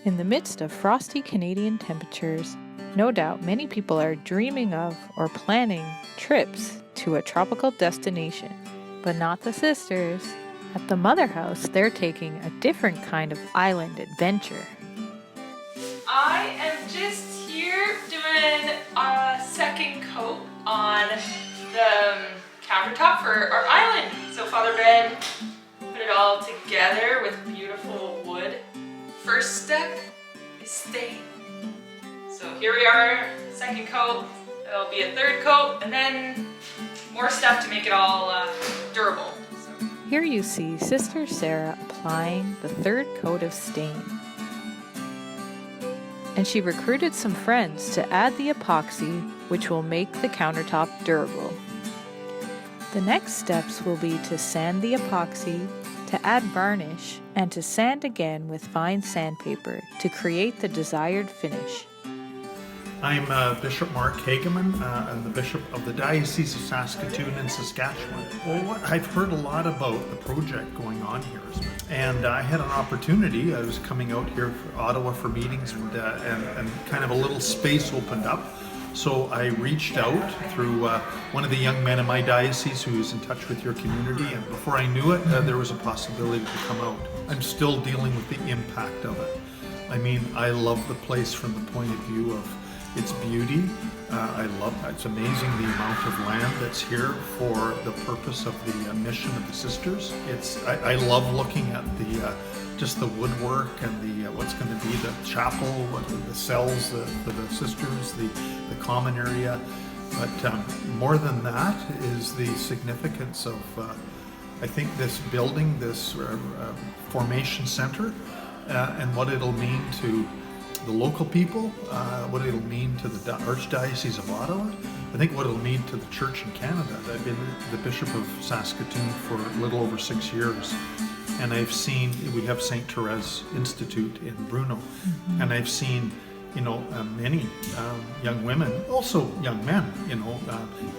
In the midst of frosty Canadian temperatures, no doubt many people are dreaming of or planning trips to a tropical destination. But not the sisters. At the Mother House, they're taking a different kind of island adventure. I am just here doing a second coat on the countertop for our island. So Father Ben put it all together with beautiful wood. First step is stain. So here we are, second coat. There'll be a third coat, and then more stuff to make it all durable. Here you see Sister Sara applying the third coat of stain. And she recruited some friends to add the epoxy, which will make the countertop durable. The next steps will be to sand the epoxy, to add varnish, and to sand again with fine sandpaper to create the desired finish. I'm Bishop Mark Hagemoen. I'm the Bishop of the Diocese of Saskatoon in Saskatchewan. Well, I've heard a lot about the project going on here, and I had an opportunity. I was coming out here for Ottawa for meetings, and kind of a little space opened up. So I reached out through one of the young men in my diocese who is in touch with your community, and before I knew it, there was a possibility to come out. I'm still dealing with the impact of it. I mean, I love the place from the point of view of its beauty. It's amazing the amount of land that's here for the purpose of the mission of the sisters. I love looking at just the woodwork and the what's going to be the chapel, the cells for the sisters, the common area. But more than that is the significance of I think this building, this formation center, and what it'll mean to the local people, what it'll mean to the Archdiocese of Ottawa. I think what it'll mean to the Church in Canada. I've been the Bishop of Saskatoon for a little over 6 years, and I've seen, we have St. Therese Institute in Bruno, and I've seen, many young women, also young men,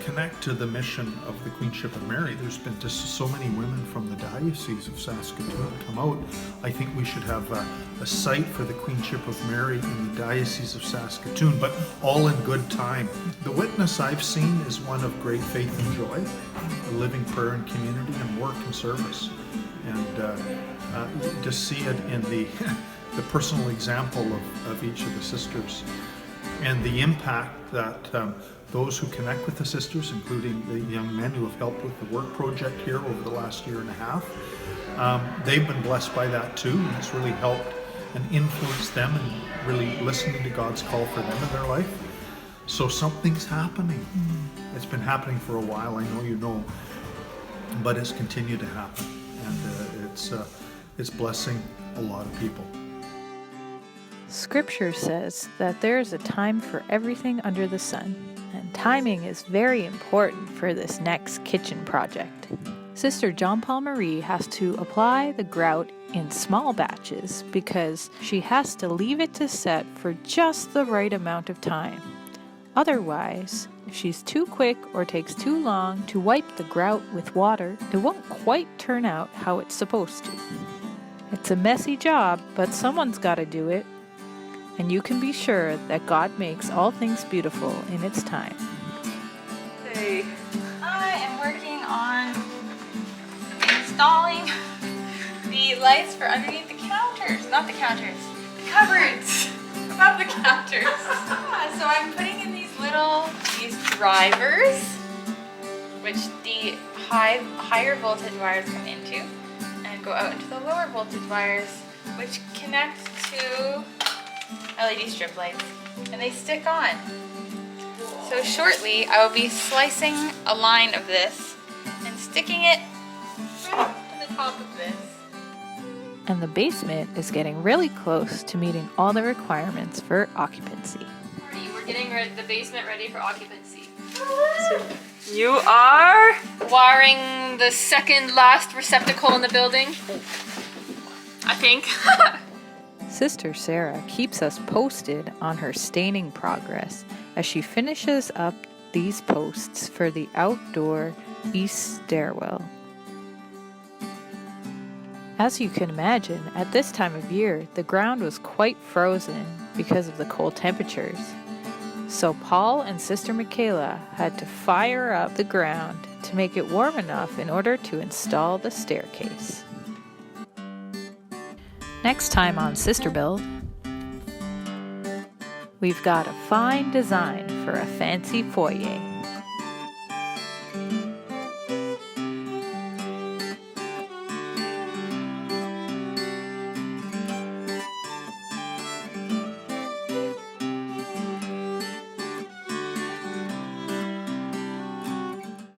connect to the mission of the Queenship of Mary. There's been just so many women from the Diocese of Saskatoon come out. I think we should have a site for the Queenship of Mary in the Diocese of Saskatoon, but all in good time. The witness I've seen is one of great faith and joy, a living prayer and community and work and service. And just see it in the personal example of each of the sisters, and the impact that those who connect with the sisters, including the young men who have helped with the work project here over the last year and a half, they've been blessed by that too, and it's really helped and influenced them and really listening to God's call for them in their life. So something's happening. It's been happening for a while, I know you know, but it's continued to happen, and it's blessing a lot of people. Scripture says that there is a time for everything under the sun, and timing is very important for this next kitchen project. Sister John Paul Marie has to apply the grout in small batches because she has to leave it to set for just the right amount of time. Otherwise, if she's too quick or takes too long to wipe the grout with water, it won't quite turn out how it's supposed to. It's a messy job, but someone's got to do it. And you can be sure that God makes all things beautiful in its time. Hey. I am working on installing the lights for underneath the counters. Not the counters, the cupboards above the counters. So I'm putting in these drivers, which the higher voltage wires come into, and go out into the lower voltage wires, which connect to LED strip lights, and they stick on. So shortly I will be slicing a line of this and sticking it right to the top of this. And the basement is getting really close to meeting all the requirements for occupancy. We're getting the basement ready for occupancy. So you are Wiring the second last receptacle in the building, I think. Sister Sara keeps us posted on her staining progress as she finishes up these posts for the outdoor east stairwell. As you can imagine, at this time of year, the ground was quite frozen because of the cold temperatures. So Paul and Sister Michaela had to fire up the ground to make it warm enough in order to install the staircase. Next time on Sister Build, we've got a fine design for a fancy foyer.